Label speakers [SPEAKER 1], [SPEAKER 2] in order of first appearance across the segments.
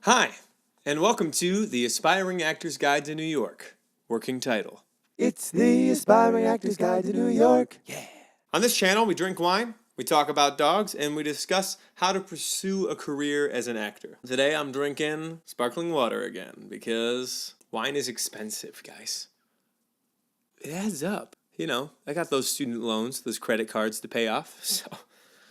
[SPEAKER 1] Hi, and welcome to the Aspiring Actor's Guide to New York. Working title.
[SPEAKER 2] It's the Aspiring Actor's Guide to New York.
[SPEAKER 1] Yeah. On this channel, we drink wine, we talk about dogs, and we discuss how to pursue a career as an actor. Today, I'm drinking sparkling water again because wine is expensive, guys. It adds up. You know, I got those student loans, those credit cards to pay off, so...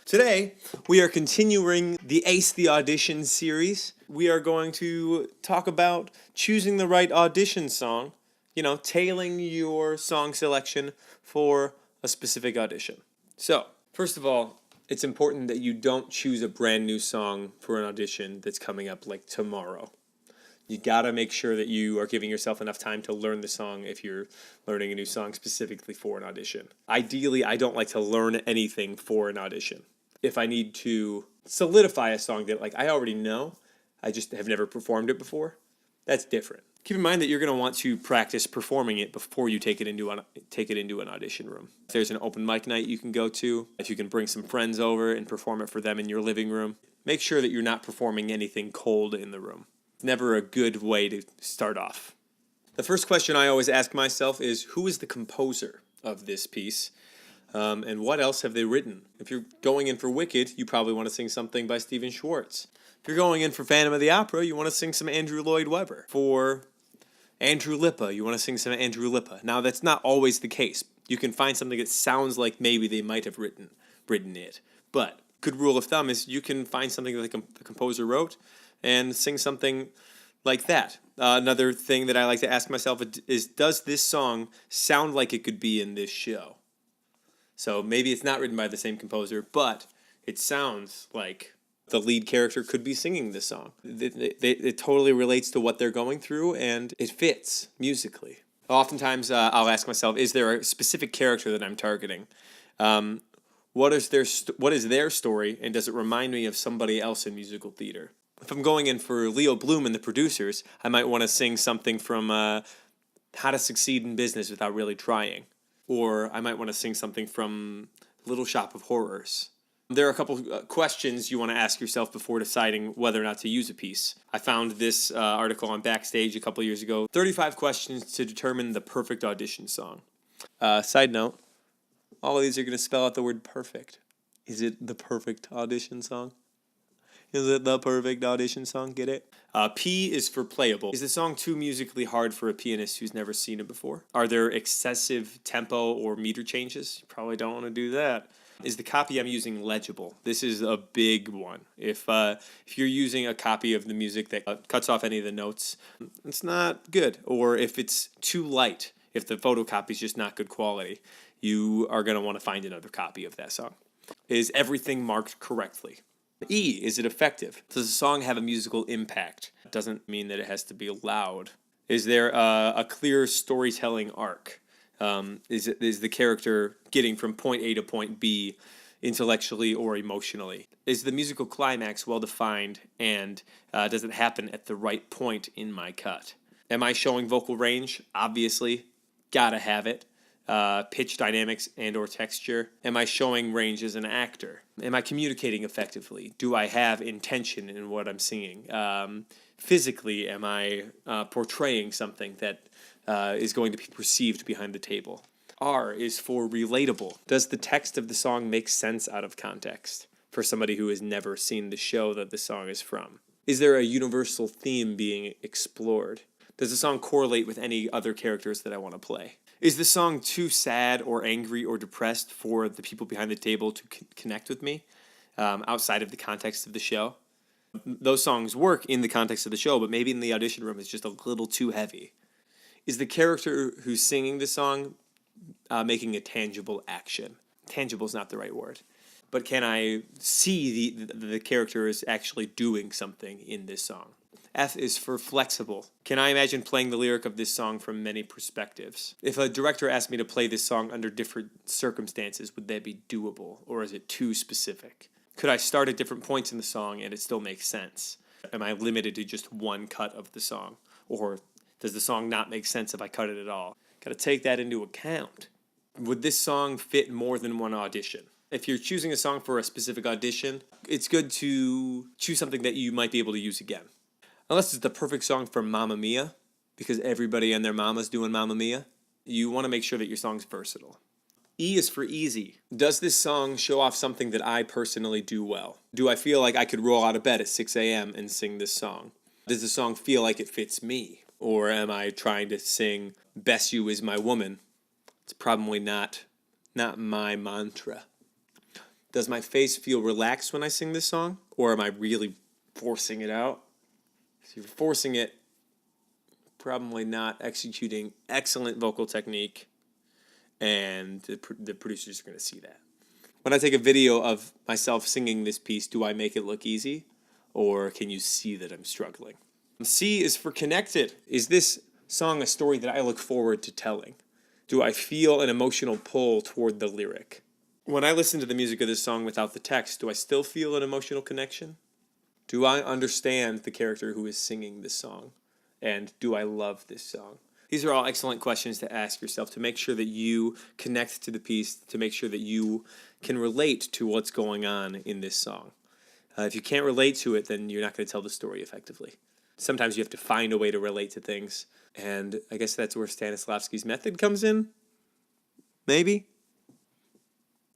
[SPEAKER 1] Today, we are continuing the Ace the Audition series. We are going to talk about choosing the right audition song, tailoring your song selection for a specific audition. So, first of all, it's important that you don't choose a brand new song for an audition that's coming up like tomorrow. You gotta make sure that you are giving yourself enough time to learn the song if you're learning a new song specifically for an audition. Ideally, I don't like to learn anything for an audition. If I need to solidify a song that I already know, I just have never performed it before, that's different. Keep in mind that you're going to want to practice performing it before you take it into an audition room. If there's an open mic night you can go to, if you can bring some friends over and perform it for them in your living room, make sure that you're not performing anything cold in the room. It's never a good way to start off. The first question I always ask myself is, who is the composer of this piece? And what else have they written? If you're going in for Wicked, you probably want to sing something by Stephen Schwartz. If you're going in for Phantom of the Opera, you want to sing some Andrew Lloyd Webber. For Andrew Lippa, you want to sing some Andrew Lippa. Now, that's not always the case. You can find something that sounds like maybe they might have written it. But good rule of thumb is you can find something that the composer wrote and sing something like that. Another thing that I like to ask myself is, does this song sound like it could be in this show? So maybe it's not written by the same composer, but it sounds like the lead character could be singing this song. It totally relates to what they're going through, and it fits musically. Oftentimes, I'll ask myself, is there a specific character that I'm targeting? What is their story, and does it remind me of somebody else in musical theater? If I'm going in for Leo Bloom and the Producers, I might want to sing something from How to Succeed in Business Without Really Trying. Or I might want to sing something from Little Shop of Horrors. There are a couple questions you want to ask yourself before deciding whether or not to use a piece. I found this article on Backstage a couple years ago. 35 questions to determine the perfect audition song. Side note, all of these are going to spell out the word perfect. Is it the perfect audition song? Is it the perfect audition song? Get it? P is for playable. Is the song too musically hard for a pianist who's never seen it before? Are there excessive tempo or meter changes? You probably don't want to do that. Is the copy I'm using legible? This is a big one. If you're using a copy of the music that cuts off any of the notes, it's not good. Or if it's too light, if the photocopy is just not good quality, you are going to want to find another copy of that song. Is everything marked correctly? E, is it effective? Does the song have a musical impact? It doesn't mean that it has to be loud. Is there a clear storytelling arc? Is the character getting from point A to point B intellectually or emotionally? Is the musical climax well defined, and does it happen at the right point in my cut? Am I showing vocal range? Obviously, gotta have it. Pitch dynamics and or texture. Am I showing range as an actor? Am I communicating effectively? Do I have intention in what I'm singing? Physically, am I portraying something that is going to be perceived behind the table? R is for relatable. Does the text of the song make sense out of context for somebody who has never seen the show that the song is from? Is there a universal theme being explored? Does the song correlate with any other characters that I want to play? Is the song too sad or angry or depressed for the people behind the table to connect with me outside of the context of the show? Those songs work in the context of the show, but maybe in the audition room it's just a little too heavy. Is the character who's singing the song making a tangible action? Tangible is not the right word. But can I see the character is actually doing something in this song? F is for flexible. Can I imagine playing the lyric of this song from many perspectives? If a director asked me to play this song under different circumstances, would that be doable, or is it too specific? Could I start at different points in the song and it still makes sense? Am I limited to just one cut of the song? Or does the song not make sense if I cut it at all? Got to take that into account. Would this song fit more than one audition? If you're choosing a song for a specific audition, it's good to choose something that you might be able to use again. Unless it's the perfect song for Mamma Mia, because everybody and their mama's doing Mamma Mia. You want to make sure that your song's versatile. E is for easy. Does this song show off something that I personally do well? Do I feel like I could roll out of bed at 6 a.m. and sing this song? Does the song feel like it fits me? Or am I trying to sing Best You Is My Woman? It's probably not my mantra. Does my face feel relaxed when I sing this song? Or am I really forcing it out? If you're forcing it, probably not executing excellent vocal technique, and the producers are going to see that. When I take a video of myself singing this piece, do I make it look easy? Or can you see that I'm struggling? C is for connected. Is this song a story that I look forward to telling? Do I feel an emotional pull toward the lyric? When I listen to the music of this song without the text, do I still feel an emotional connection? Do I understand the character who is singing this song? And do I love this song? These are all excellent questions to ask yourself to make sure that you connect to the piece, to make sure that you can relate to what's going on in this song. If you can't relate to it, then you're not going to tell the story effectively. Sometimes you have to find a way to relate to things, and I guess that's where Stanislavski's method comes in. Maybe.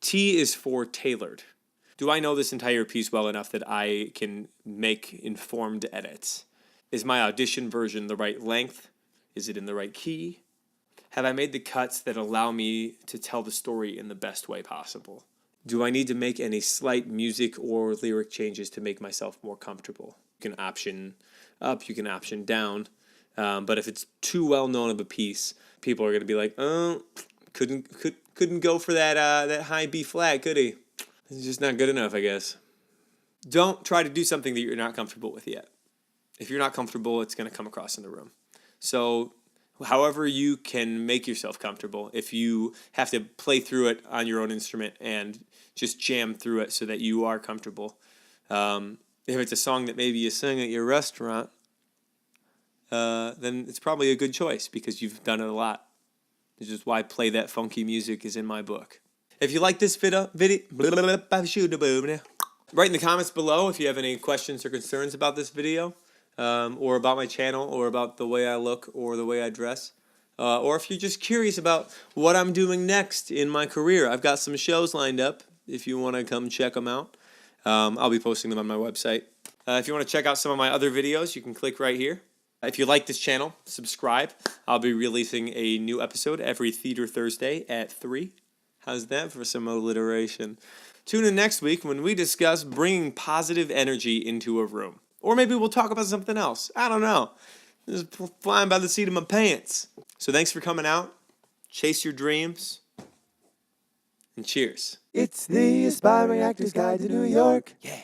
[SPEAKER 1] T is for tailored. Do I know this entire piece well enough that I can make informed edits? Is my audition version the right length? Is it in the right key? Have I made the cuts that allow me to tell the story in the best way possible? Do I need to make any slight music or lyric changes to make myself more comfortable? You can option up, you can option down, but if it's too well known of a piece, people are going to be like, oh, couldn't go for that high B flat, could he? It's just not good enough, I guess. Don't try to do something that you're not comfortable with yet. If you're not comfortable, it's going to come across in the room. So however you can make yourself comfortable, if you have to play through it on your own instrument and just jam through it so that you are comfortable. If it's a song that maybe you sing at your restaurant, then it's probably a good choice because you've done it a lot. This is why Play That Funky Music is in my book. If you like this video, write in the comments below if you have any questions or concerns about this video, or about my channel, or about the way I look, or the way I dress. Or if you're just curious about what I'm doing next in my career. I've got some shows lined up if you want to come check them out. I'll be posting them on my website. If you want to check out some of my other videos, you can click right here. If you like this channel, subscribe. I'll be releasing a new episode every Theater Thursday at 3. How's that for some alliteration? Tune in next week when we discuss bringing positive energy into a room. Or maybe we'll talk about something else. I don't know. Just flying by the seat of my pants. So thanks for coming out. Chase your dreams. And cheers.
[SPEAKER 2] It's the Aspiring Actors Guide to New York.
[SPEAKER 1] Yeah.